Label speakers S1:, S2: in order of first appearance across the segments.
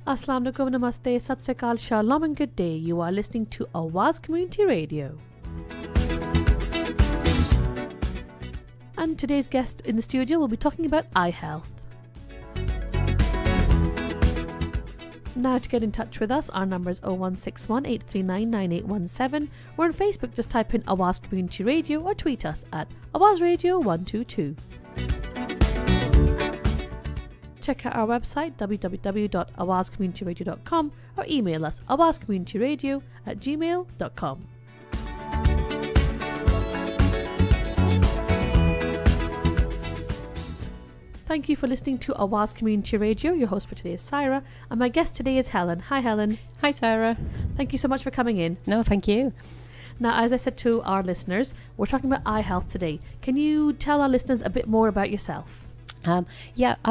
S1: Assalamu alaikum, namaste, sat sri akal, shalom and good day. You are listening to Awaz Community Radio. And today's guest in the studio will be talking about eye health. Now to get in touch with us, our number is 0161 839 9817. We're on Facebook, just type in Awaz Community Radio or tweet us at Awaz Radio 122. Check out our website www.awazcommunityradio.com or email us awazcommunityradio@gmail.com. Thank you for listening to Awaz Community Radio. Your host for today is Saira, and my guest today is Helen. Hi, Helen.
S2: Hi, Saira.
S1: Thank you so much for coming in.
S2: No, thank you.
S1: Now, as I said to our listeners, we're talking about eye health today. Can you tell our listeners a bit more about yourself?
S2: I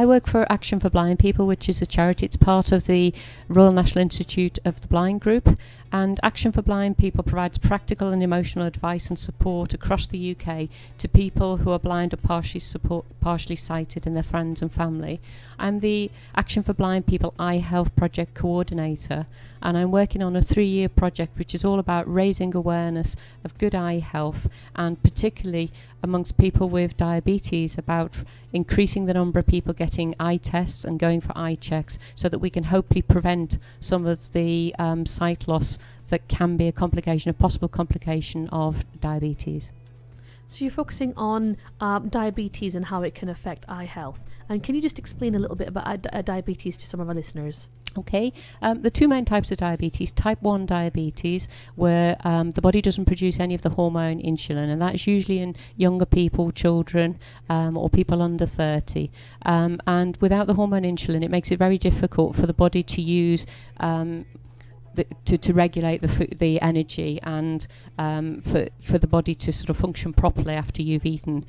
S2: work for Action for Blind People, which is a charity. It's part of the Royal National Institute of the Blind Group, and Action for Blind People provides practical and emotional advice and support across the UK to people who are blind or partially sighted and their friends and family. I'm the Action for Blind People Eye Health Project Coordinator, and I'm working on a 3-year project which is all about raising awareness of good eye health, and particularly amongst people with diabetes, about increasing the number of people getting eye tests and going for eye checks so that we can hopefully prevent some of the sight loss that can be a possible complication of diabetes.
S1: So you're focusing on diabetes and how it can affect eye health. And can you just explain a little bit about diabetes to some of our listeners?
S2: Okay, the two main types of diabetes: type 1 diabetes, where the body doesn't produce any of the hormone insulin, and that's usually in younger people, children, or people under 30. And without the hormone insulin, it makes it very difficult for the body to use to regulate the energy and for the body to sort of function properly after you've eaten.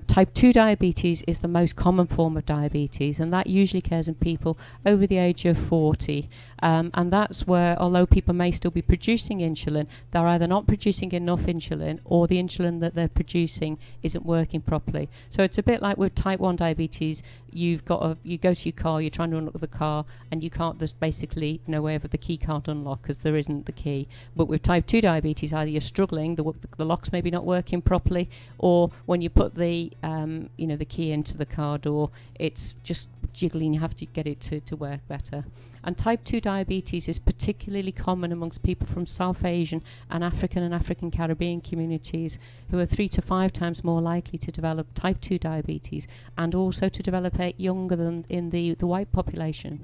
S2: Type 2 diabetes is the most common form of diabetes, and that usually occurs in people over the age of 40. And that's where, although people may still be producing insulin, they're either not producing enough insulin, or the insulin that they're producing isn't working properly. So it's a bit like with type 1 diabetes. You go to your car, you're trying to unlock the car, and you can't. There's basically no way that the key can't unlock because there isn't the key. But with type 2 diabetes, either you're struggling, the lock's maybe not working properly, or when you put the the key into the car door, it's just jiggling. You have to get it to work better. And type 2 diabetes is particularly common amongst people from South Asian and African Caribbean communities, who are 3 to 5 times more likely to develop type 2 diabetes, and also to develop it younger than in the white population.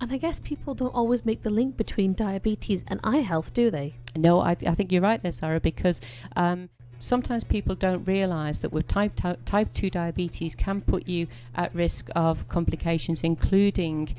S1: And I guess people don't always make the link between diabetes and eye health, do they?
S2: No, I think you're right there, Sarah, because sometimes people don't realise that with type 2 diabetes can put you at risk of complications, including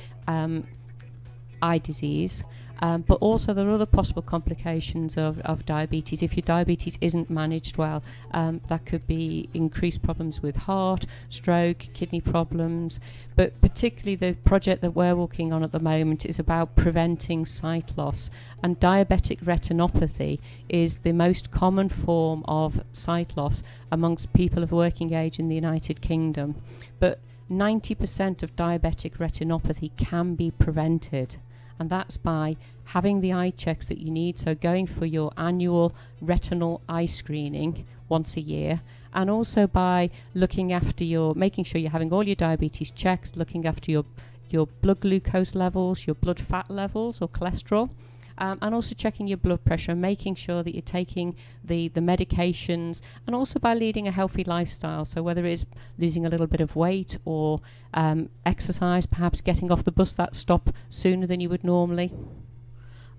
S2: eye disease, but also there are other possible complications of diabetes. If your diabetes isn't managed well, that could be increased problems with heart, stroke, kidney problems. But particularly the project that we're working on at the moment is about preventing sight loss. And diabetic retinopathy is the most common form of sight loss amongst people of working age in the United Kingdom. But 90% of diabetic retinopathy can be prevented, and that's by having the eye checks that you need, so going for your annual retinal eye screening once a year, and also by making sure you're having all your diabetes checks, looking after your blood glucose levels, your blood fat levels or cholesterol, and also checking your blood pressure and making sure that you're taking the medications, and also by leading a healthy lifestyle. So whether it's losing a little bit of weight or exercise, perhaps getting off the bus that stop sooner than you would normally.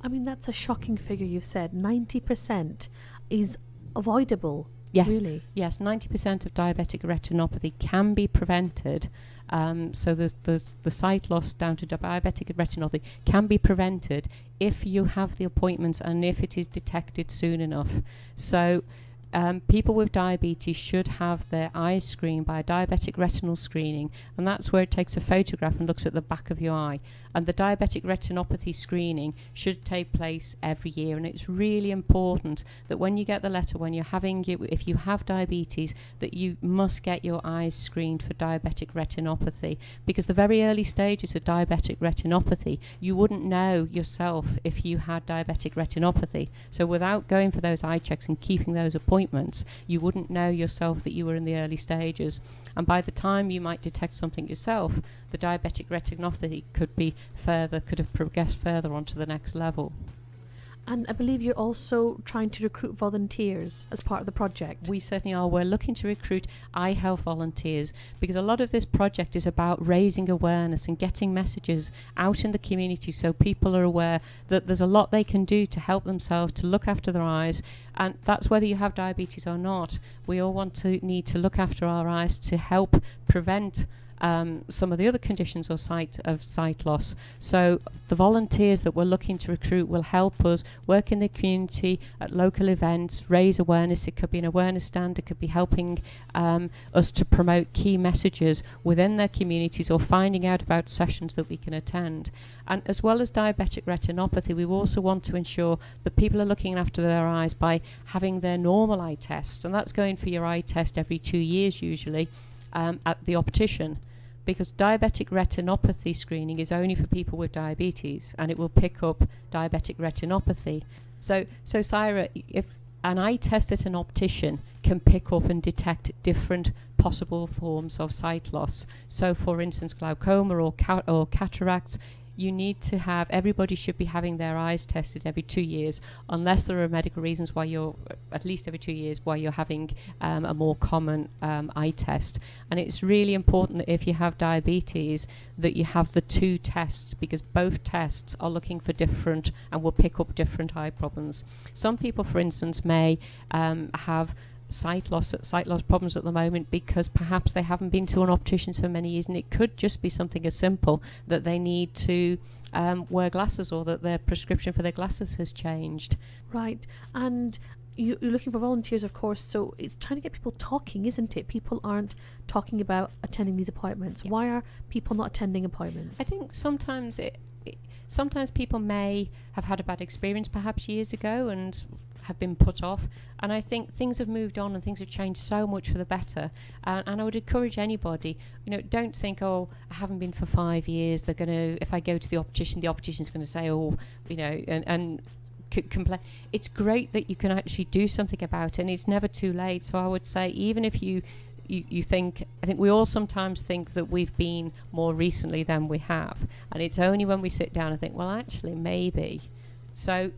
S1: I mean, that's a shocking figure you've said. 90% is avoidable.
S2: Yes,
S1: really?
S2: Yes, 90% of diabetic retinopathy can be prevented. So there's the sight loss down to diabetic retinopathy can be prevented if you have the appointments and if it is detected soon enough. So people with diabetes should have their eyes screened by a diabetic retinal screening, and that's where it takes a photograph and looks at the back of your eye. And the diabetic retinopathy screening should take place every year, and it's really important that when you get the letter, when you're having it, if you have diabetes, that you must get your eyes screened for diabetic retinopathy, because the very early stages of diabetic retinopathy, you wouldn't know yourself if you had diabetic retinopathy. So without going for those eye checks and keeping those appointments, you wouldn't know yourself that you were in the early stages. And by the time you might detect something yourself, the diabetic retinopathy could have progressed further onto the next level.
S1: And I believe you're also trying to recruit volunteers as part of the project.
S2: We certainly are. We're looking to recruit eye health volunteers, because a lot of this project is about raising awareness and getting messages out in the community so people are aware that there's a lot they can do to help themselves, to look after their eyes. And that's whether you have diabetes or not. We all need to look after our eyes to help prevent some of the other conditions or sight loss. So the volunteers that we're looking to recruit will help us work in the community at local events, raise awareness. It could be an awareness stand, it could be helping us to promote key messages within their communities, or finding out about sessions that we can attend. And as well as diabetic retinopathy, we also want to ensure that people are looking after their eyes by having their normal eye test, and that's going for your eye test every 2 years usually at the optician. Because diabetic retinopathy screening is only for people with diabetes, and it will pick up diabetic retinopathy. So Saira, if an eye test at an optician can pick up and detect different possible forms of sight loss. So for instance, glaucoma or cataracts, you need to have, everybody should be having their eyes tested every 2 years, unless there are medical reasons why you're, at least every 2 years, why you're having a more common eye test. And it's really important that if you have diabetes, that you have the two tests, because both tests are looking for different and will pick up different eye problems. Some people, for instance, may have sight loss problems at the moment because perhaps they haven't been to an optician's for many years, and it could just be something as simple that they need to wear glasses, or that their prescription for their glasses has changed.
S1: Right. And you're looking for volunteers, of course, so it's trying to get people talking, isn't it? People aren't talking about attending these appointments. Yeah. Why are people not attending appointments?
S2: I think sometimes sometimes people may have had a bad experience perhaps years ago and have been put off, and I think things have moved on and things have changed so much for the better, and I would encourage anybody, don't think, oh, I haven't been for 5 years, they're going to, if I go to the optician's going to say, oh, and complain. It's great that you can actually do something about it, and it's never too late. So I would say, even if you think, I think we all sometimes think that we've been more recently than we have, and it's only when we sit down and think, well, actually maybe. So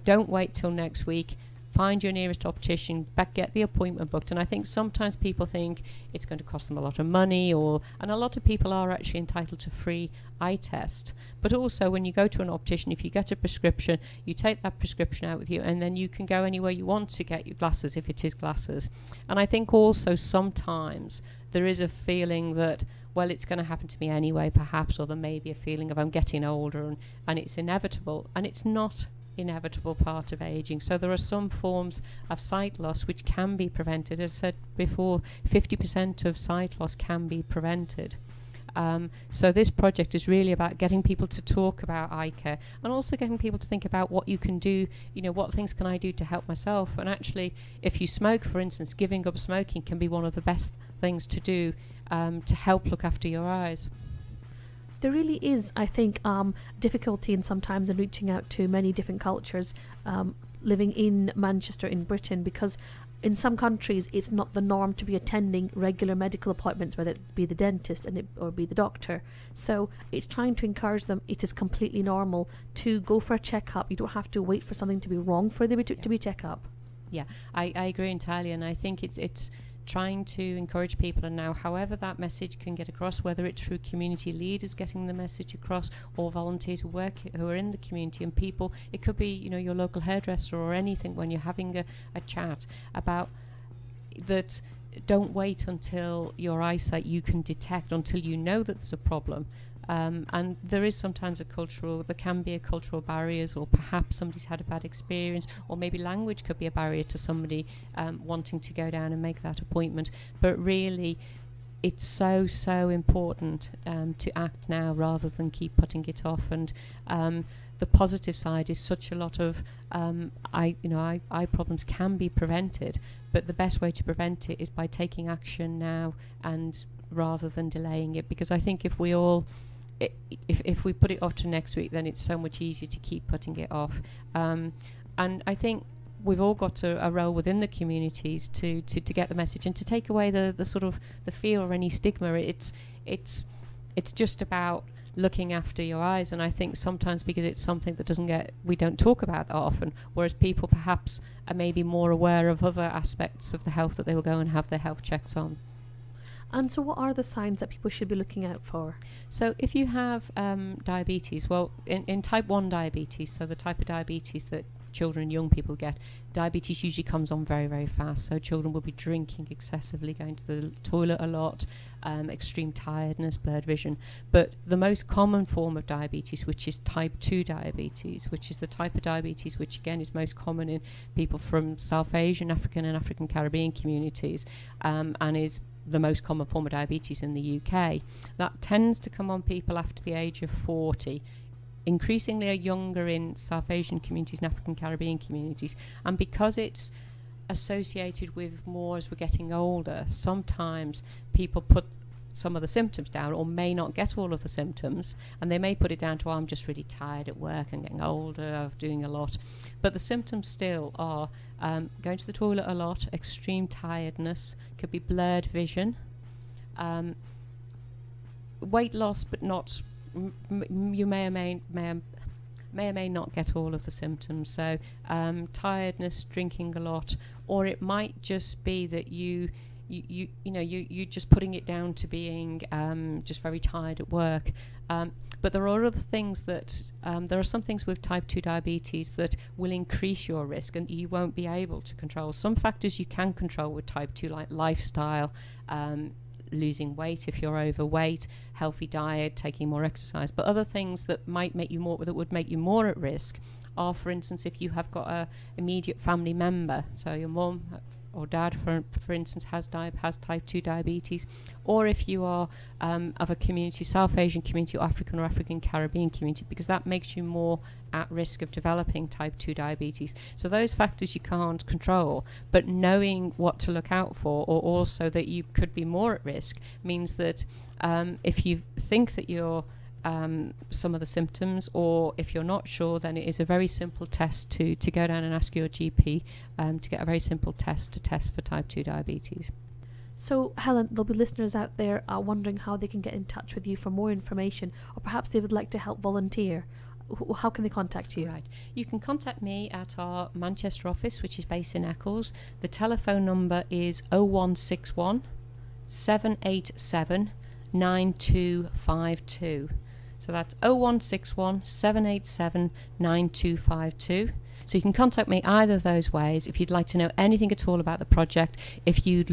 S2: don't wait till next week. Find your nearest optician, get the appointment booked. And I think sometimes people think it's going to cost them a lot of money, and a lot of people are actually entitled to free eye test. But also, when you go to an optician, if you get a prescription, you take that prescription out with you, and then you can go anywhere you want to get your glasses, if it is glasses. And I think also sometimes there is a feeling that, well, it's going to happen to me anyway, perhaps, or there may be a feeling of I'm getting older and it's inevitable, and it's not inevitable part of aging. So there are some forms of sight loss which can be prevented. As I said before, 50% of sight loss can be prevented. So this project is really about getting people to talk about eye care, and also getting people to think about what you can do, what things can I do to help myself. And actually, if you smoke, for instance, giving up smoking can be one of the best things to do to help look after your eyes.
S1: There really is, I think, difficulty in sometimes in reaching out to many different cultures living in Manchester, in Britain, because in some countries it's not the norm to be attending regular medical appointments, whether it be the dentist or be the doctor. So it's trying to encourage them. It is completely normal to go for a checkup. You don't have to wait for something to be wrong for them to be checked up. Yeah,
S2: I agree entirely, and I think it's trying to encourage people, and now however that message can get across, whether it's through community leaders getting the message across, or volunteers who are in the community, and people, it could be your local hairdresser or anything, when you're having a chat about that. Don't wait until your eyesight you can detect, until you know that there's a problem. And there can be a cultural barriers, or perhaps somebody's had a bad experience, or maybe language could be a barrier to somebody wanting to go down and make that appointment. But really, it's so important to act now rather than keep putting it off. And the positive side is such a lot of eye problems can be prevented, but the best way to prevent it is by taking action now, and rather than delaying it. Because I think if we put it off to next week, then it's so much easier to keep putting it off. And I think we've all got a role within the communities to get the message and to take away the sort of the fear or any stigma. It's just about looking after your eyes. And I think sometimes because it's something that we don't talk about that often, whereas people perhaps are maybe more aware of other aspects of the health that they will go and have their health checks on.
S1: And so what are the signs that people should be looking out for? So
S2: if you have diabetes, well, in type 1 diabetes, so the type of diabetes that children and young people get, diabetes usually comes on very, very fast. So children will be drinking excessively, going to the toilet a lot, extreme tiredness, blurred vision. But the most common form of diabetes, which is type 2 diabetes, which is the type of diabetes which again is most common in people from South Asian, African and African Caribbean communities, and is the most common form of diabetes in the UK. That tends to come on people after the age of 40. Increasingly are younger in South Asian communities and African Caribbean communities, and because it's associated with more as we're getting older, sometimes people put some of the symptoms down, or may not get all of the symptoms, and they may put it down to, I'm just really tired at work and getting older, I'm doing a lot. But the symptoms still are going to the toilet a lot, extreme tiredness, could be blurred vision, weight loss, but not you may or may not get all of the symptoms. So tiredness, drinking a lot, or it might just be that you're just putting it down to being just very tired at work. But there are other things that there are some things with type 2 diabetes that will increase your risk and you won't be able to control. Some factors you can control with type 2, like lifestyle, losing weight if you're overweight, healthy diet, taking more exercise. But other things that would make you more at risk are, for instance, if you have got a immediate family member, so your mum or dad, for instance, has type 2 diabetes, or if you are of a community, South Asian community or African Caribbean community, because that makes you more at risk of developing type 2 diabetes. So those factors you can't control, but knowing what to look out for, or also that you could be more at risk, means that if you think that you're some of the symptoms, or if you're not sure, then it is a very simple test to go down and ask your GP to get a very simple test to test for type 2 diabetes.
S1: So Helen, there'll be listeners out there wondering how they can get in touch with you for more information, or perhaps they would like to help volunteer. How can they contact you?
S2: Right, you can contact me at our Manchester office, which is based in Eccles. The telephone number is 0161 787 9252. So that's 0161 787 9252. So you can contact me either of those ways if you'd like to know anything at all about the project, if you'd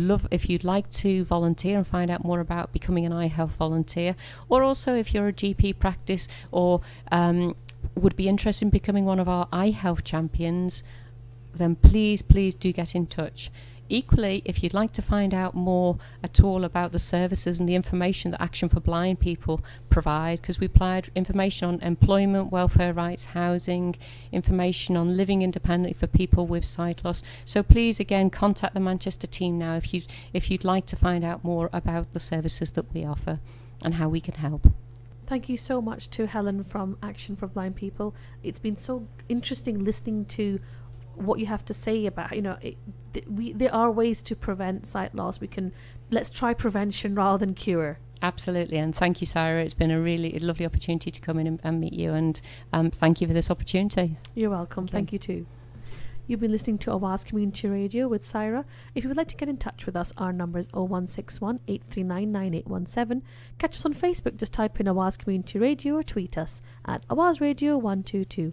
S2: like to volunteer and find out more about becoming an eye health volunteer, or also if you're a GP practice or would be interested in becoming one of our eye health champions, then please do get in touch. Equally, if you'd like to find out more at all about the services and the information that Action for Blind People provide, because we provide information on employment, welfare rights, housing, information on living independently for people with sight loss. So please, again, contact the Manchester team now if you'd like to find out more about the services that we offer and how we can help.
S1: Thank you so much to Helen from Action for Blind People. It's been so interesting listening to what you have to say about, there are ways to prevent sight loss. Let's try prevention rather than cure.
S2: Absolutely, and thank you, Saira. It's been a really lovely opportunity to come in and meet you, and thank you for this opportunity.
S1: You're welcome. Okay. Thank you too. You've been listening to Awaz Community Radio with Saira. If you would like to get in touch with us, our number is 0161 839 9817. Catch us on Facebook, just type in Awaz Community Radio, or tweet us at Awaz Radio 122.